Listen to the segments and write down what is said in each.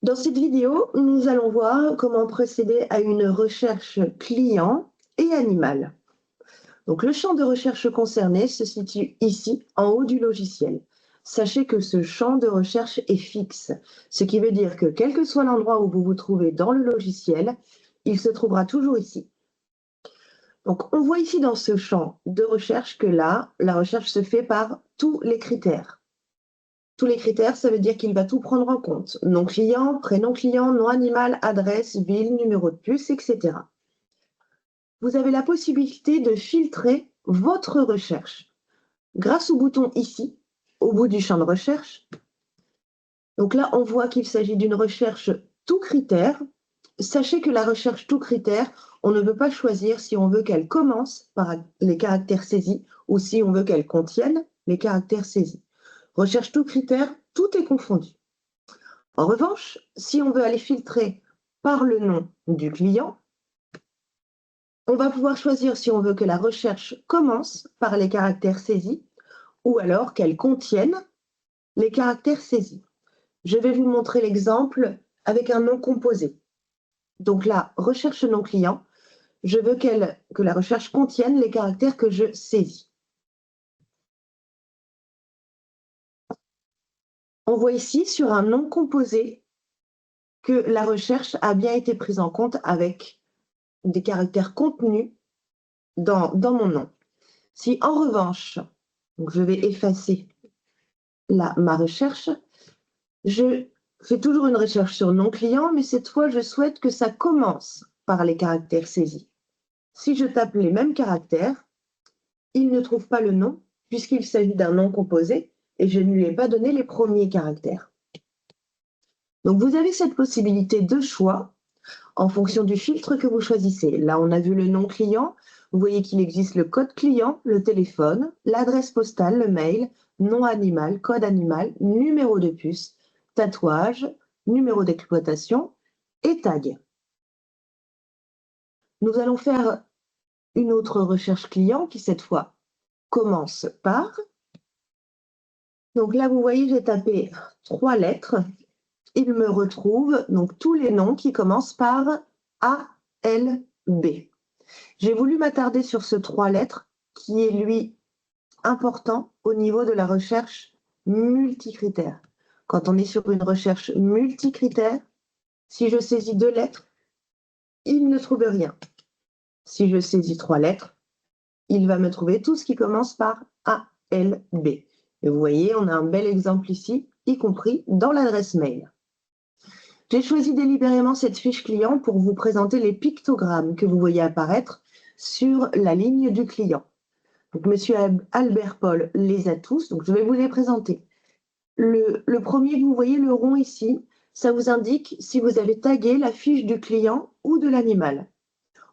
Dans cette vidéo, nous allons voir comment procéder à une recherche client et animal. Donc, le champ de recherche concerné se situe ici, en haut du logiciel. Sachez que ce champ de recherche est fixe, ce qui veut dire que quel que soit l'endroit où vous vous trouvez dans le logiciel, il se trouvera toujours ici. Donc, on voit ici dans ce champ de recherche que là, la recherche se fait par tous les critères. Tous les critères, ça veut dire qu'il va tout prendre en compte. Nom client, prénom client, nom animal, adresse, ville, numéro de puce, etc. Vous avez la possibilité de filtrer votre recherche grâce au bouton ici, au bout du champ de recherche. Donc là, on voit qu'il s'agit d'une recherche tout critère. Sachez que la recherche tout critère, on ne peut pas choisir si on veut qu'elle commence par les caractères saisis ou si on veut qu'elle contienne les caractères saisis. Recherche tout critère, tout est confondu. En revanche, si on veut aller filtrer par le nom du client, on va pouvoir choisir si on veut que la recherche commence par les caractères saisis ou alors qu'elle contienne les caractères saisis. Je vais vous montrer l'exemple avec un nom composé. Donc là, recherche nom client, je veux que la recherche contienne les caractères que je saisis. On voit ici sur un nom composé que la recherche a bien été prise en compte avec des caractères contenus dans mon nom. Si en revanche, donc je vais effacer ma recherche, je fais toujours une recherche sur nom client, mais cette fois, je souhaite que ça commence par les caractères saisis. Si je tape les mêmes caractères, il ne trouve pas le nom, puisqu'il s'agit d'un nom composé, et je ne lui ai pas donné les premiers caractères. Donc, vous avez cette possibilité de choix en fonction du filtre que vous choisissez. Là, on a vu le nom client. Vous voyez qu'il existe le code client, le téléphone, l'adresse postale, le mail, nom animal, code animal, numéro de puce, tatouage, numéro d'exploitation et tag. Nous allons faire une autre recherche client qui, cette fois, commence par. Donc là, vous voyez, j'ai tapé 3 lettres. Il me retrouve donc tous les noms qui commencent par A, L, B. J'ai voulu m'attarder sur ce 3 lettres qui est, lui, important au niveau de la recherche multicritère. Quand on est sur une recherche multicritère, si je saisis 2 lettres, il ne trouve rien. Si je saisis 3 lettres, il va me trouver tout ce qui commence par A, L, B. Et vous voyez, on a un bel exemple ici, y compris dans l'adresse mail. J'ai choisi délibérément cette fiche client pour vous présenter les pictogrammes que vous voyez apparaître sur la ligne du client. Donc, Monsieur Albert Paul les a tous, donc je vais vous les présenter. Le premier, vous voyez le rond ici, ça vous indique si vous avez tagué la fiche du client ou de l'animal.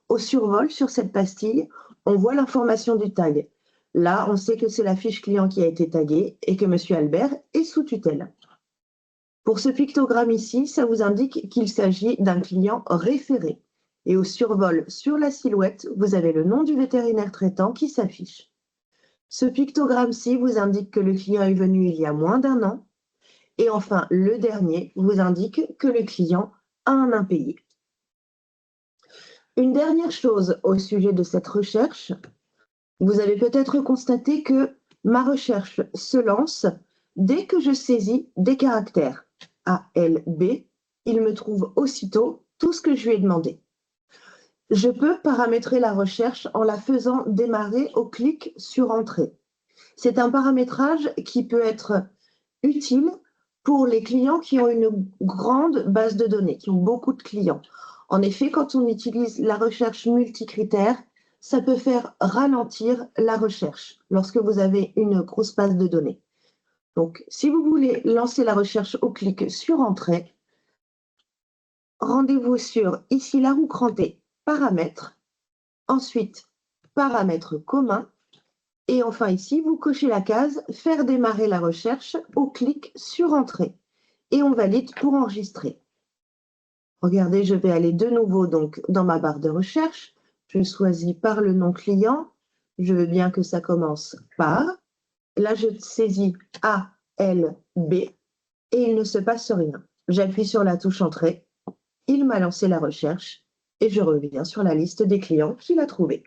Au survol sur cette pastille, on voit l'information du tag. Là, on sait que c'est la fiche client qui a été taguée et que Monsieur Albert est sous tutelle. Pour ce pictogramme ici, ça vous indique qu'il s'agit d'un client référé. Et au survol sur la silhouette, vous avez le nom du vétérinaire traitant qui s'affiche. Ce pictogramme-ci vous indique que le client est venu il y a moins d'1 an. Et enfin, le dernier vous indique que le client a un impayé. Une dernière chose au sujet de cette recherche, vous avez peut-être constaté que ma recherche se lance dès que je saisis des caractères A, L, B, il me trouve aussitôt tout ce que je lui ai demandé. Je peux paramétrer la recherche en la faisant démarrer au clic sur Entrée. C'est un paramétrage qui peut être utile pour les clients qui ont une grande base de données, qui ont beaucoup de clients. En effet, quand on utilise la recherche multicritère, ça peut faire ralentir la recherche lorsque vous avez une grosse base de données. Donc, si vous voulez lancer la recherche au clic sur Entrée, rendez-vous sur ici la roue crantée Paramètres, ensuite Paramètres communs, et enfin ici, vous cochez la case Faire démarrer la recherche au clic sur Entrée et on valide pour enregistrer. Regardez, je vais aller de nouveau donc dans ma barre de recherche. Je choisis par le nom client. Je veux bien que ça commence par. Là, je saisis A, L, B et il ne se passe rien. J'appuie sur la touche Entrée. Il m'a lancé la recherche et je reviens sur la liste des clients qu'il a trouvés.